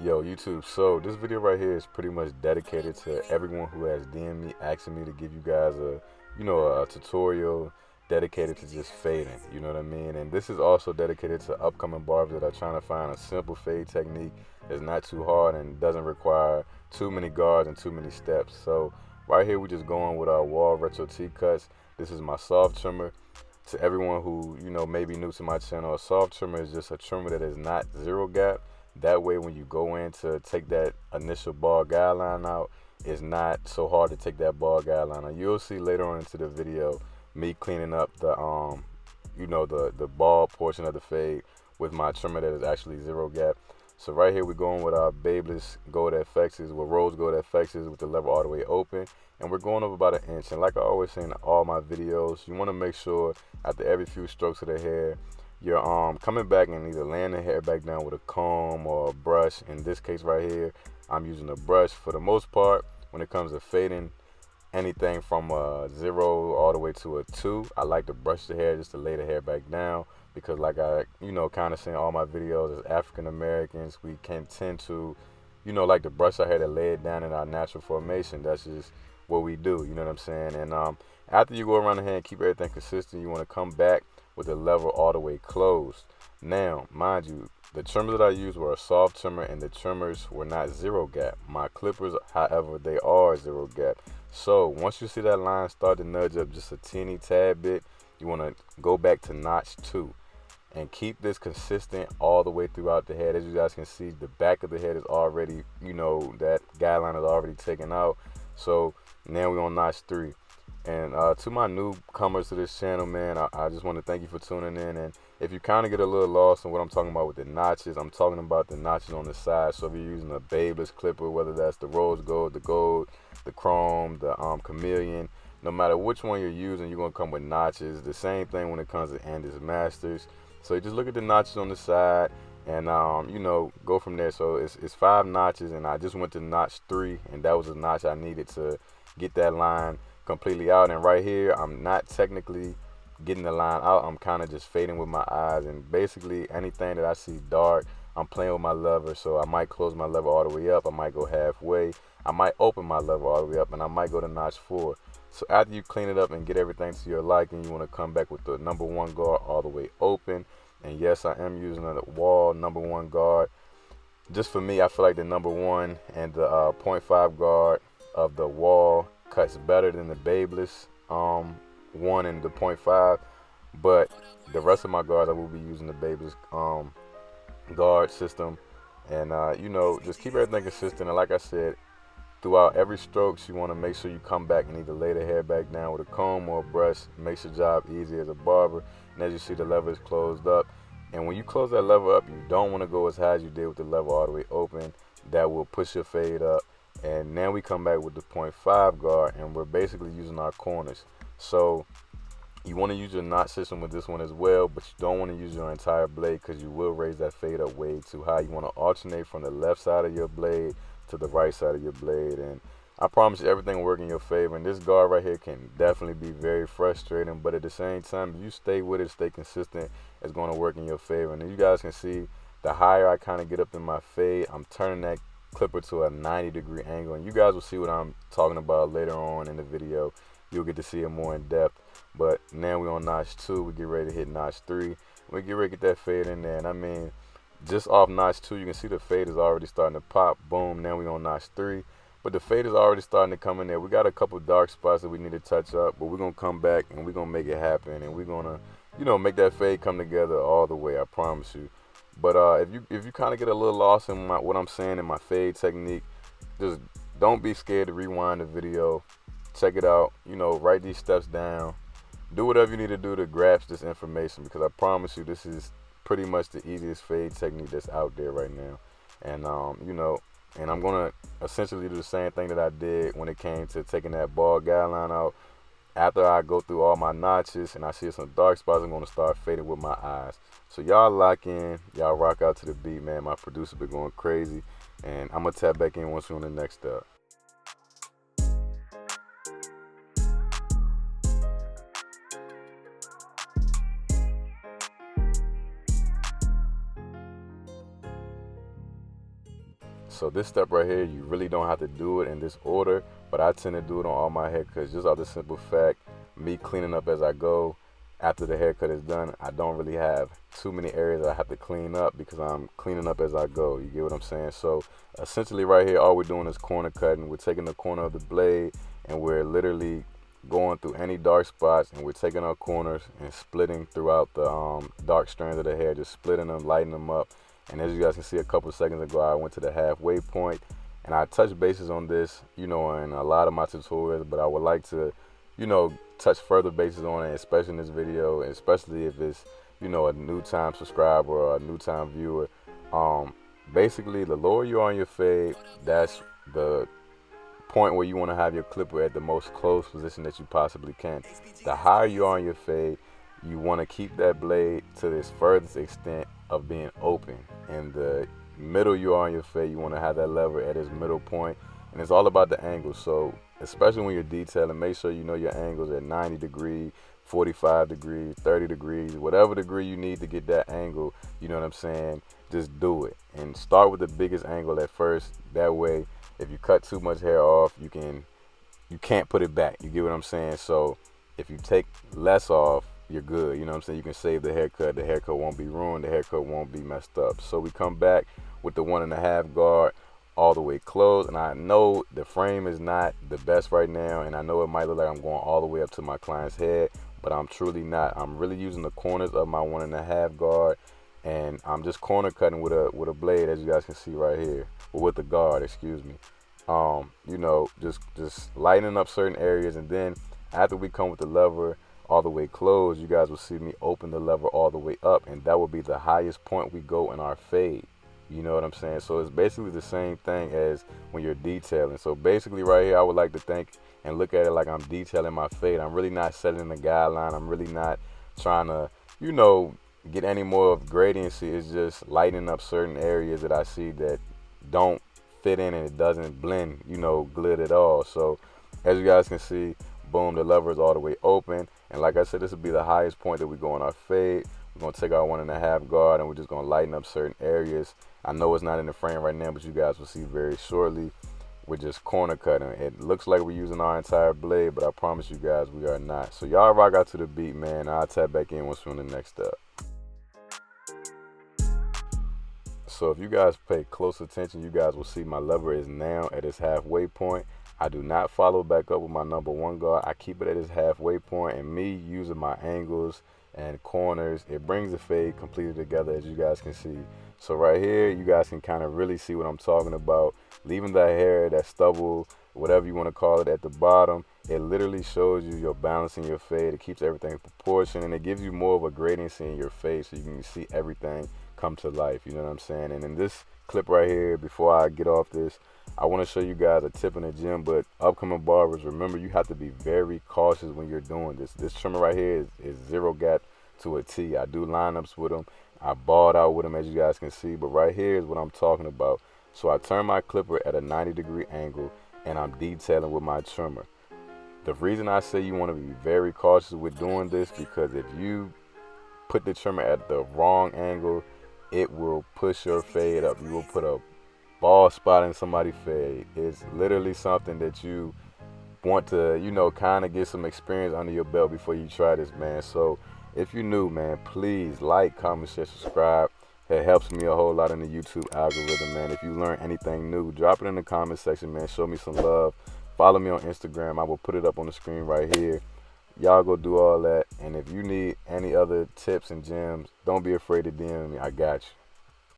Yo, YouTube. So this video right here is pretty much dedicated to everyone who has DM'd me asking me to give you guys a tutorial dedicated to just fading. You know what I mean? And this is also dedicated to upcoming barbers that are trying to find a simple fade technique that's not too hard and doesn't require too many guards and too many steps. So right here, we're just going with our Wahl Retro T-Cuts. This is my soft trimmer. To everyone who may be new to my channel, a soft trimmer is just a trimmer that is not zero gap. That way, when you go in to take that initial ball guideline out, it's not so hard to take that ball guideline out. You'll see later on into the video me cleaning up the ball portion of the fade with my trimmer that is actually zero gap. So right here we're going with our Babyliss Gold FXs, with Rose Gold FXs with the lever all the way open, and we're going up about 1 inch. And like I always say in all my videos, you want to make sure after every few strokes of the hair, you're coming back and either laying the hair back down with a comb or a brush. In this case right here, I'm using a brush. For the most part, when it comes to fading anything from a 0 all the way to a 2, I like to brush the hair just to lay the hair back down, because like I kind of say in all my videos, as African Americans, we can tend to like to brush our hair to lay it down in our natural formation. That's just what we do, you know what I'm saying? And after you go around the hair and keep everything consistent, you want to come back with the lever all the way closed. Now, mind you, the trimmers that I used were a soft trimmer, and the trimmers were not zero gap. My clippers, however, they are zero gap. So once you see that line start to nudge up just a teeny tad bit, you want to go back to notch 2 and keep this consistent all the way throughout the head. As you guys can see, the back of the head is already, that guideline is already taken out. So now we're on notch 3. And to my newcomers to this channel, man, I just want to thank you for tuning in. And if you kind of get a little lost in what I'm talking about with the notches, I'm talking about the notches on the side. So if you're using a Babyliss clipper, whether that's the rose gold, the chrome, the chameleon, no matter which one you're using, you're going to come with notches. The same thing when it comes to Andis Masters. So you just look at the notches on the side and, go from there. So it's 5 notches, and I just went to notch 3, and that was a notch I needed to get that line completely out. And right here, I'm not technically getting the line out. I'm kind of just fading with my eyes, and basically anything that I see dark, I'm playing with my lever. So I might close my lever all the way up, I might go halfway, I might open my lever all the way up, and I might go to notch 4. So after you clean it up and get everything to your liking, you want to come back with the number 1 guard all the way open. And yes, I am using a Wahl number 1 guard. Just for me, I feel like the number 1 and the .5 guard of the Wahl cuts better than the Babyliss 1 and the .5, but the rest of my guards I will be using the Babyliss guard system. And just keep everything consistent. And like I said, throughout every strokes, you want to make sure you come back and either lay the hair back down with a comb or a brush. Makes your job easy as a barber. And as you see, the lever is closed up, and when you close that lever up, you don't want to go as high as you did with the lever all the way open. That will push your fade up. And now we come back with the .5 guard, and we're basically using our corners. So you want to use your knot system with this one as well, but you don't want to use your entire blade, because you will raise that fade up way too high. You want to alternate from the left side of your blade to the right side of your blade, and I promise you everything will work in your favor. And this guard right here can definitely be very frustrating, but at the same time, if you stay with it, stay consistent, it's going to work in your favor. And you guys can see, the higher I kind of get up in my fade, I'm turning that clipper to a 90-degree angle, and you guys will see what I'm talking about later on in the video. You'll get to see it more in depth. But now we're on notch 2. We get ready to hit notch 3. We get ready to get that fade in there, and I mean, just off notch 2, you can see the fade is already starting to pop. Boom, now we're on notch 3. But the fade is already starting to come in there. We got a couple dark spots that we need to touch up, but we're going to come back and we're going to make it happen. And we're going to, make that fade come together all the way, I promise you. But if you kind of get a little lost in what I'm saying in my fade technique, just don't be scared to rewind the video. Check it out. Write these steps down. Do whatever you need to do to grasp this information, because I promise you this is pretty much the easiest fade technique that's out there right now. And, and I'm going to essentially do the same thing that I did when it came to taking that ball guideline out. After I go through all my notches and I see some dark spots, I'm going to start fading with my eyes. So y'all lock in, y'all rock out to the beat, man. My producer been going crazy, and I'm going to tap back in once we're on the next step. So this step right here, you really don't have to do it in this order, but I tend to do it on all my haircuts just out the simple fact, me cleaning up as I go. After the haircut is done, I don't really have too many areas that I have to clean up because I'm cleaning up as I go. You get what I'm saying? So essentially right here, all we're doing is corner cutting. We're taking the corner of the blade and we're literally going through any dark spots, and we're taking our corners and splitting throughout the dark strands of the hair, just splitting them, lighting them up. And as you guys can see, a couple seconds ago, I went to the halfway point, and I touched bases on this, you know, in a lot of my tutorials, but I would like to, you know, touch further bases on it, especially in this video, and especially if it's, you know, a new time subscriber or a new time viewer. Basically, the lower you are on your fade, that's the point where you want to have your clipper at the most close position that you possibly can. The higher you are on your fade, you want to keep that blade to this furthest extent of being open. And the middle you are on your fade, you want to have that lever at its middle point. And it's all about the angle. So especially when you're detailing, make sure you know your angles at 90 degrees, 45 degrees, 30 degrees, whatever degree you need to get that angle, you know what I'm saying? Just do it. And start with the biggest angle at first. That way, if you cut too much hair off, you can't put it back. You get what I'm saying? So if you take less off, you're good. You know what I'm saying? You can save the haircut. The haircut won't be ruined. The haircut won't be messed up. So we come back with the 1.5 guard all the way closed. And I know the frame is not the best right now, and I know it might look like I'm going all the way up to my client's head, but I'm truly not. I'm really using the corners of my 1.5 guard, and I'm just corner cutting with a blade, as you guys can see right here, or with the guard, excuse me. You know, just lightening up certain areas, and then after we come with the lever all the way closed, you guys will see me open the lever all the way up, and that will be the highest point we go in our fade. You know what I'm saying? So it's basically the same thing as when you're detailing. So basically right here, I would like to think and look at it like I'm detailing my fade. I'm really not setting the guideline. I'm really not trying to, you know, get any more of gradiency. It's just lightening up certain areas that I see that don't fit in and it doesn't blend, you know, good at all. So as you guys can see, boom, the lever is all the way open. And like I said, this will be the highest point that we go in our fade. We're going to take our 1.5 guard and we're just going to lighten up certain areas. I know it's not in the frame right now, but you guys will see very shortly. We're just corner cutting. It looks like we're using our entire blade, but I promise you guys we are not. So y'all rock out to the beat, man. I'll tap back in once we're on the next step. So if you guys pay close attention, you guys will see my lever is now at its halfway point. I do not follow back up with my number 1 guard. I keep it at its halfway point, and me using my angles and corners, it brings the fade completely together, as you guys can see. So right here, you guys can kind of really see what I'm talking about. Leaving that hair, that stubble, whatever you want to call it, at the bottom, it literally shows you your balance in your fade. It keeps everything in proportion, and it gives you more of a gradiency in your fade, so you can see everything come to life. You know what I'm saying? And in this clip right here, before I get off this, I want to show you guys a tip in the gym. But upcoming barbers, remember, you have to be very cautious when you're doing this. This trimmer right here is zero gap to a T. I do lineups with them. I balled out with them, as you guys can see. But right here is what I'm talking about. So I turn my clipper at a 90-degree angle, and I'm detailing with my trimmer. The reason I say you want to be very cautious with doing this, because if you put the trimmer at the wrong angle, it will push your fade up. You will put a bald spot in somebody's fade. It's literally something that you want to, you know, kind of get some experience under your belt before you try this, man. So if you're new, man, please like, comment, share, subscribe. It helps me a whole lot in the YouTube algorithm, man. If you learn anything new, drop it in the comment section, man. Show me some love. Follow me on Instagram. I will put it up on the screen right here. Y'all go do all that. And if you need any other tips and gems, don't be afraid to DM me. I got you.